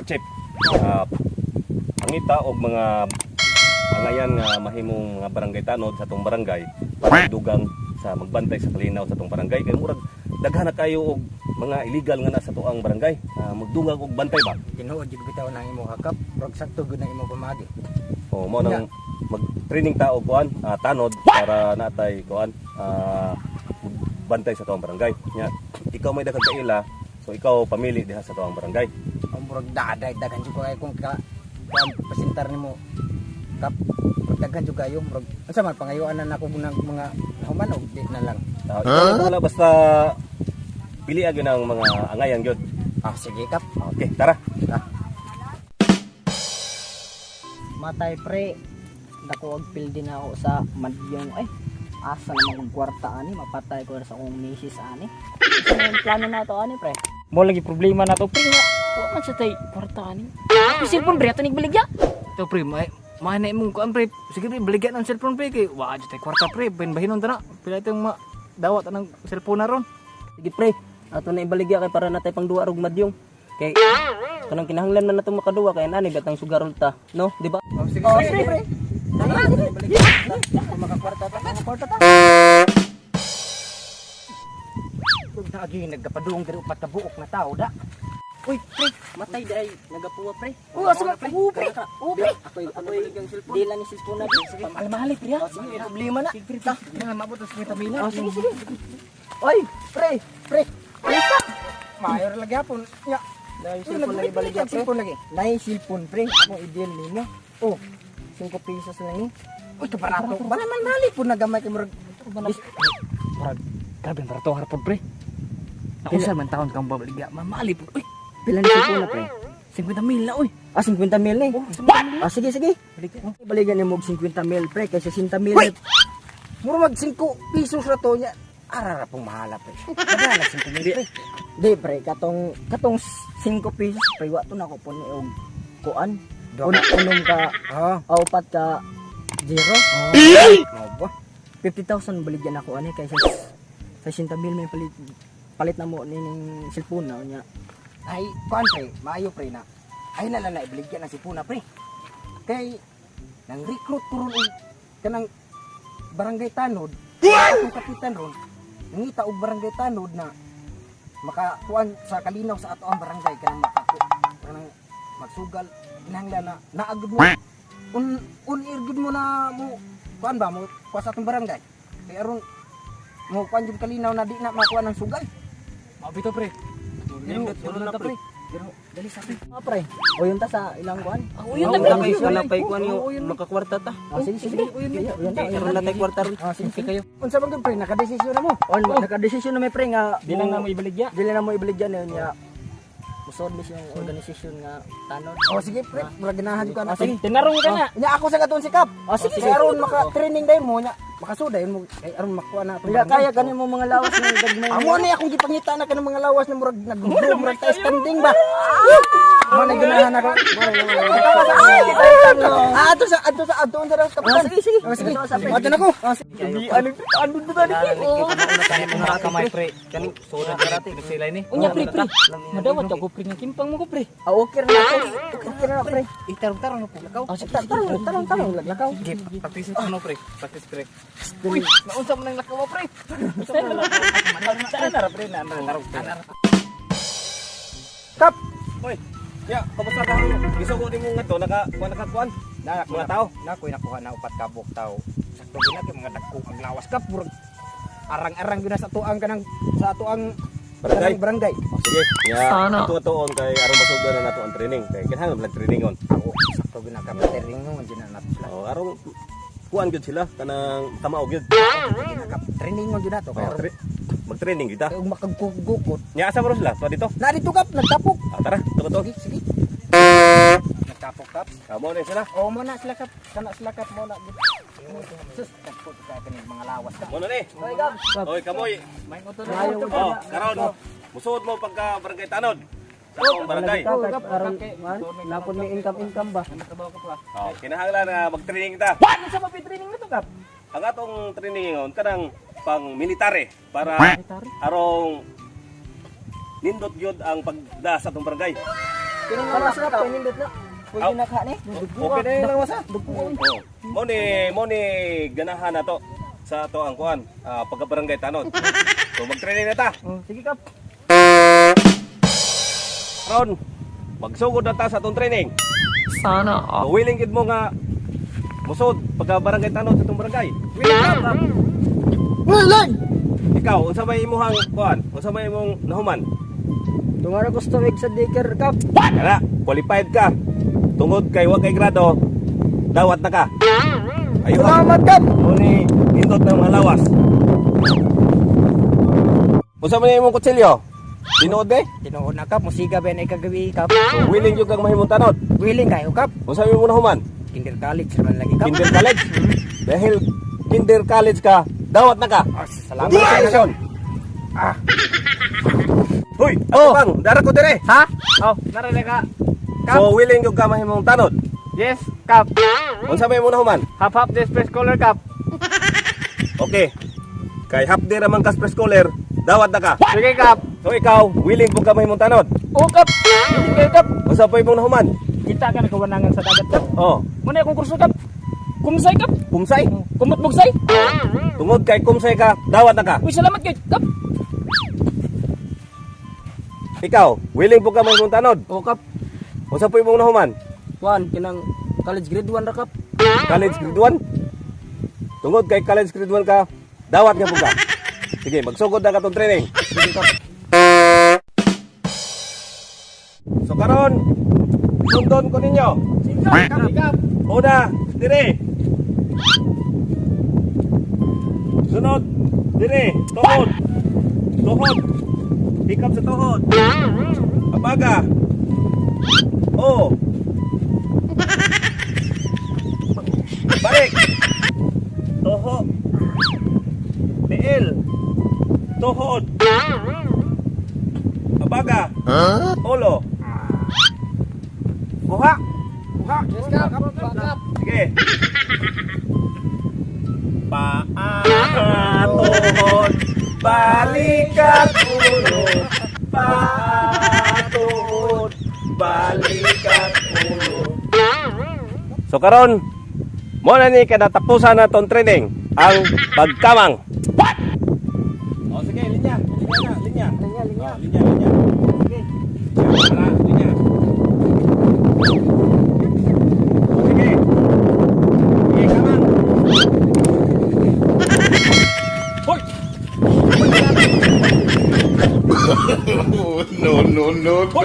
Chip. Pangita og mga angayan nga mahimong mga barangay tanod sa tong barangay para dugang sa magbantay sa kalinaw sa tong barangay kay murag daghan na kayo og mga illegal nga na sa tuang barangay magdungag og bantay ba. Tinuod jud bitaw nang imo hakap, rog sakto gud nang imo pamagi. Mo nang mag-training ta og kuan tanod para natay kuan bantay sa tuang barangay. Nya ikaw may daghang kaila, so ikaw pamili diha sa tuang barangay. Ang murag daday daghan jud kay kung pasintar nimo kap daghan jud kayo murag unsa man pangayuan na nako mga human og di na lang. Ikaw na basta pili agad ng mga angayan gyud. Sige kap. Okay, tara. Matay pre, dako og pildi na ako sa madyong asa naman kong kwarta ani, mapatay ko na sa akong misis ani. Ano yung plano na to ani pre? Mo lagi problema na to pre nga. Wa man sa tay kwarta ani. Yung cellphone pre ato nigbaligya. Ito pre, may na imong kuan pre. Sige pre, baligyan ang cellphone pre kay wa jud tay kwarta pre, ben bahinon ta na. Pila itong dawat ang cellphone na ron. Sige pre, ato na ibaligya kay para natay pang duwa og madyong. Kay kanang kinahanglan man natong makaduwa kay ani gatang sugarol ta, no? Di ba? Sige pre. Makakwarta ta. Kung lagi nagkapadung diri upat ka buok na tao da. Uy, pre, matay day nagapuwa pre. Asa man pre? Pre. Ako ibaligyan cellphone. Dila ni cellphone na pre. Sige, Mahal pre ha. sige, problema na. Sige pre ta. Nga mabutos ni Tamina. Sige. Oy, pre. Mayor lagi hapon. Ya. Dahil cellphone lagi baligya pre. Cellphone lagi. Nay cellphone pre. Ako i-deal nimo. Oh, 5 pesos lang ni. Uy, kabarato. Bala man mali po nagamay kay murag. Murag grabe para to harpod pre. Nausa man taon kang baligya, mamali po. Uy, Pila ni cellphone na pre? 50 mil na uy. 50 mil ni. Sige. Baligyan ni mo og 50 mil pre kaysa 60 mil. Muro mag 5 pesos ra to nya. Arara pong mahala pre. Kada 5 mil pre. Di pre katong 5 pesos pre wa to nako po ni og kuan. Unom ka upat ka zero. Mo ba? 50,000 baligyan ako ani kaysa 60 mil may palit na mo ning cellphone na nya. Ay, kuan pre, maayo pre na. Ay na lang na ibaligyan ng sipuna pre. Kay nang recruit ko ron kanang barangay tanod. Ang kapitan ron, nangita og barangay tanod na makakuan sa kalinaw sa ato ang barangay kanang kanang magsugal kinahanglan na naagud mo. Irgud mo na mo kuan ba mo kuha sa atong barangay. Kay aron mo kuan jud kalinaw na di na makuha ng sugal. Mabito pre. Pero na pre. Pero dali sa pre. Pre. O yun ta sa ilang kuan? Uy, yung tabi. kalapay kuan yung makakwarta ta. Sige. Uyon ta. Karon na tay kwarta ron. Sige kayo. Unsa man gyud pre nakadesisyon na mo? On naka-desisyon na may pre nga Di lang na mo ibaligya. dili na mo ibaligyan niya. Usod mi siyang organisasyon nga tanod. Sige pre, mura ganahan jud ka na. Sige, tinarong ka na. Nya ako sa katon sikap. Sige. Kay aron maka-training dayon mo nya. Makasuday mo kay aron makuha na. Wala kaya kanin mo mga lawas nga gagmay. Amo ni akong gipangita na kanang mga lawas na murag nag-murag ta standing ba. Mo na ganahan ako. Ato sa kapitan. Sige. Sige. Ato na ko. Ano ba tani? Mga kamay pre. Kaning soda karate sila ni. Unya pre. Madawat ako pre ng kimpang mo ko pre. Okay na ako. Okay na pre. Itarong-tarong po lakaw. Sige, tarong laglakaw. Practice mo pre. Practice pre. Uy, naunsa mo nang lakaw mo pre. Sana pre na narong. Kap. Hoy. Ya, kamusta ka? Gusto ko din mo nga to nakakuan. Mga tao. Na koy nakuha na upat ka buok tao. Sakto gina mga dagko ang lawas kap murag arang-arang gina sa tuang kanang sa tuang barangay. Sige. Ya, tuon kay aron masugan na nato ang training. Kay kinahanglan lang training on. Ako sakto gina ka matering mo gina nato sila. Aron kuan gyud sila kanang tamaog gyud. Gina ka training mo gina to kay Mag-training kita. kay makagugukot. Nya asa mo sila? Pa dito. Na dito kap nagtapok. Tara, tuko. Sige. Nagtapok kap. Kamo na sila. O mo na sila kap. Kana sila kap mo na. Sus, tapos ka kaning mga lawas ka. Mo na ni. Oy kap. Oy, kamoy. May motor Oh, karon. Musuod mo pagka barangay tanod. Sa akong barangay. Lapon may income ba? Oh, kinahanglan na mag-training kita. Ano sa mapi-training nito kap? Ang atong training ngon kanang pang military para arong nindot gyud ang pagda sa atong barangay. Kalas na pa nindot na. Pwede na ka ni. Okay na yung lawas ha? Mo ni ganahan na to sa to ang kuan, pagka-barangay tanod. So mag-training na ta. Sige kap. Ron, magsugod na ta sa atong training. Sana So, willing gid mo nga musod pagka-barangay tanod sa atong barangay. Willing ka? Willing! Ikaw, unsa may imong kuan? Unsa may imong nahuman? Tungara gusto mig sa daycare kap. Kaya, qualified ka. Tungod kay wa kay grado, dawat na ka. Ayun. Salamat kap. Muni indot ng mga lawas. Unsa man imong kutsilyo? Tinuod be? Tinuod na kap, musiga ba na ikagabi kap. So, willing jud kang mahimong tanod. Willing kayo kap. Unsa may imong nahuman? Kinder college naman lagi kap. Kinder college. Dahil kinder college ka, dawat na ka. Salamat. Congratulations. Hoy, ako bang, dara ko dire. Ha? Oh, narinig ka. Kap. So willing jud ka mahimong tanod. Yes, kap. Unsa may imong nahuman? Half this press color kap. Okay. Kay half day raman ka press scholar, dawat na ka. Sige kap. So ikaw, willing po ka mahimong tanod. Oh kap. Willing kayo kap. Unsa pa imong nahuman? Kita ka nakawanangan sa dagat kap. Oh, Muna akong kurso kap. Kumsay kap. kumsay. Kumot bugsay. Tungod kay kumsay ka, dawat na ka. Uy, salamat kayo kap. Ikaw, willing po ka mahimong tanod. Oh kap. Unsa pa imong nahuman? Juan, kinang college grade 1 ra kap. College grade 1? Tungod kay college grade 1 ka, dawat nga po ka. Sige, magsugod na ka tong training. Sige kap. So karon, sundon ko ninyo. Kap. Una, dire. Sunod, dire. Tuhod. Tuhod. Hikap sa tuhod. Abaga. Oh. Balik. Toho. Tiil. Tuhod. Abaga. Ulo. Buha. Buha. Yes kap. Kap. Sige. Paa, tuhod, balikat ulo. Paa, tuhod, balikat ulo. So karon, mo na ni kinatapusan na tong training ang pagkamang. O sige, linya. Linya. Linya, linya. O, linya. Okay. Tara, linya. O, sige. Sige, kamang. Hoy! No, no, no, no.